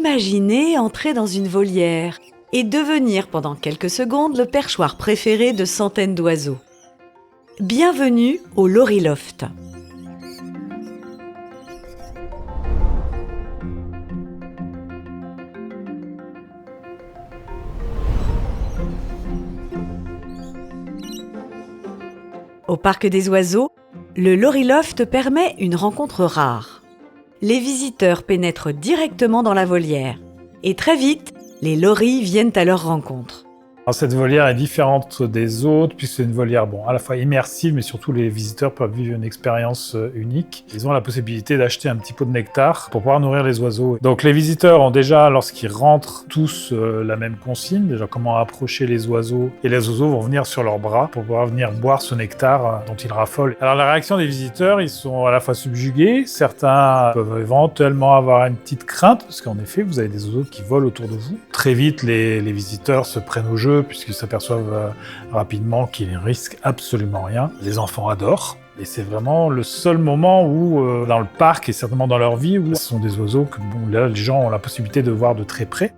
imaginez entrer dans une volière et devenir pendant quelques secondes le perchoir préféré de centaines d'oiseaux. Bienvenue au Loriloft. Au Parc des Oiseaux, le Loriloft permet une rencontre rare. Les visiteurs pénètrent directement dans la volière et très vite, les loris viennent à leur rencontre. Alors, cette volière est différente des autres puisque c'est une volière à la fois immersive mais surtout les visiteurs peuvent vivre une expérience unique. Ils ont la possibilité d'acheter un petit pot de nectar pour pouvoir nourrir les oiseaux. Donc les visiteurs ont déjà, lorsqu'ils rentrent, tous la même consigne, déjà comment approcher les oiseaux, et les oiseaux vont venir sur leurs bras pour pouvoir venir boire ce nectar dont ils raffolent. Alors la réaction des visiteurs, ils sont à la fois subjugués, certains peuvent éventuellement avoir une petite crainte parce qu'en effet vous avez des oiseaux qui volent autour de vous. Très vite les visiteurs se prennent au jeu puisqu'ils s'aperçoivent rapidement qu'ils ne risquent absolument rien. Les enfants adorent. Et c'est vraiment le seul moment où, dans le parc et certainement dans leur vie, où ce sont des oiseaux que là, les gens ont la possibilité de voir de très près.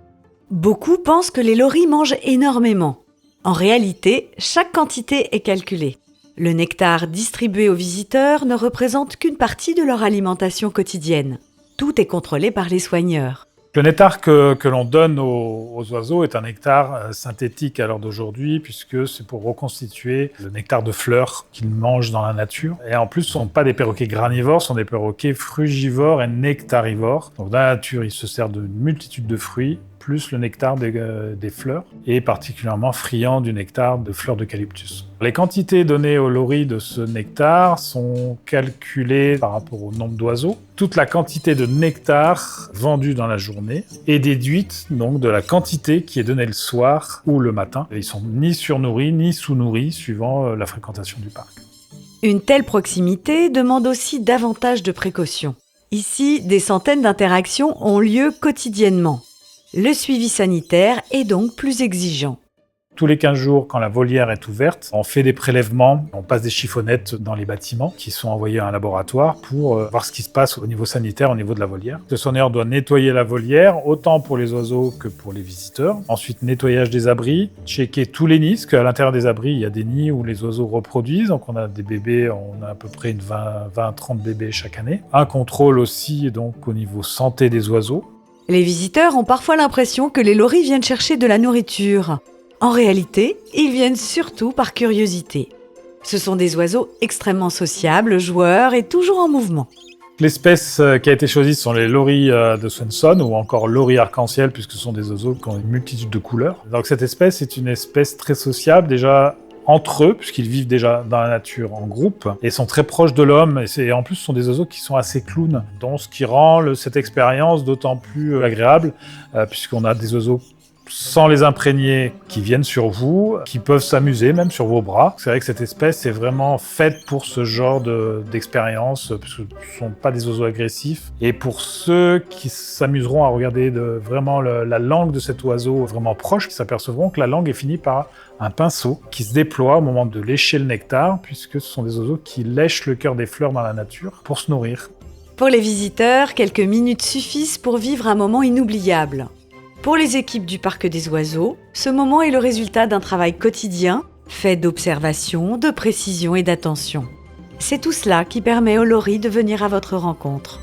Beaucoup pensent que les loris mangent énormément. En réalité, chaque quantité est calculée. Le nectar distribué aux visiteurs ne représente qu'une partie de leur alimentation quotidienne. Tout est contrôlé par les soigneurs. Le nectar que l'on donne aux oiseaux est un nectar synthétique à l'heure d'aujourd'hui, puisque c'est pour reconstituer le nectar de fleurs qu'ils mangent dans la nature. Et en plus, ce ne sont pas des perroquets granivores, ce sont des perroquets frugivores et nectarivores. Donc dans la nature, ils se servent d'une multitude de fruits, plus le nectar des fleurs, et particulièrement friands du nectar de fleurs d'eucalyptus. Les quantités données aux loris de ce nectar sont calculées par rapport au nombre d'oiseaux. Toute la quantité de nectar vendue dans la journée est déduite donc de la quantité qui est donnée le soir ou le matin. Ils sont ni surnourris ni sous-nourris suivant la fréquentation du parc. Une telle proximité demande aussi davantage de précautions. Ici, des centaines d'interactions ont lieu quotidiennement. Le suivi sanitaire est donc plus exigeant. Tous les 15 jours, quand la volière est ouverte, on fait des prélèvements, on passe des chiffonnettes dans les bâtiments qui sont envoyés à un laboratoire pour voir ce qui se passe au niveau sanitaire, au niveau de la volière. Le soigneur doit nettoyer la volière, autant pour les oiseaux que pour les visiteurs. Ensuite, nettoyage des abris, checker tous les nids, parce qu'à l'intérieur des abris, il y a des nids où les oiseaux reproduisent. Donc on a des bébés, on a à peu près 20-30 bébés chaque année. Un contrôle aussi donc au niveau santé des oiseaux. Les visiteurs ont parfois l'impression que les loris viennent chercher de la nourriture. En réalité, ils viennent surtout par curiosité. Ce sont des oiseaux extrêmement sociables, joueurs et toujours en mouvement. L'espèce qui a été choisie sont les loris de Swenson ou encore loris arc-en-ciel puisque ce sont des oiseaux qui ont une multitude de couleurs. Donc cette espèce est une espèce très sociable déjà entre eux, puisqu'ils vivent déjà dans la nature en groupe, et sont très proches de l'homme, et en plus ce sont des oiseaux qui sont assez clowns, donc ce qui rend cette expérience d'autant plus agréable, puisqu'on a des oiseaux sans les imprégner qui viennent sur vous, qui peuvent s'amuser même sur vos bras. C'est vrai que cette espèce est vraiment faite pour ce genre d'expérience, parce que ce ne sont pas des oiseaux agressifs, et pour ceux qui s'amuseront à regarder vraiment la langue de cet oiseau vraiment proche, qui s'apercevront que la langue est finie par un pinceau qui se déploie au moment de lécher le nectar, puisque ce sont des oiseaux qui lèchent le cœur des fleurs dans la nature pour se nourrir. Pour les visiteurs, quelques minutes suffisent pour vivre un moment inoubliable. Pour les équipes du Parc des Oiseaux, ce moment est le résultat d'un travail quotidien, fait d'observation, de précision et d'attention. C'est tout cela qui permet aux loris de venir à votre rencontre.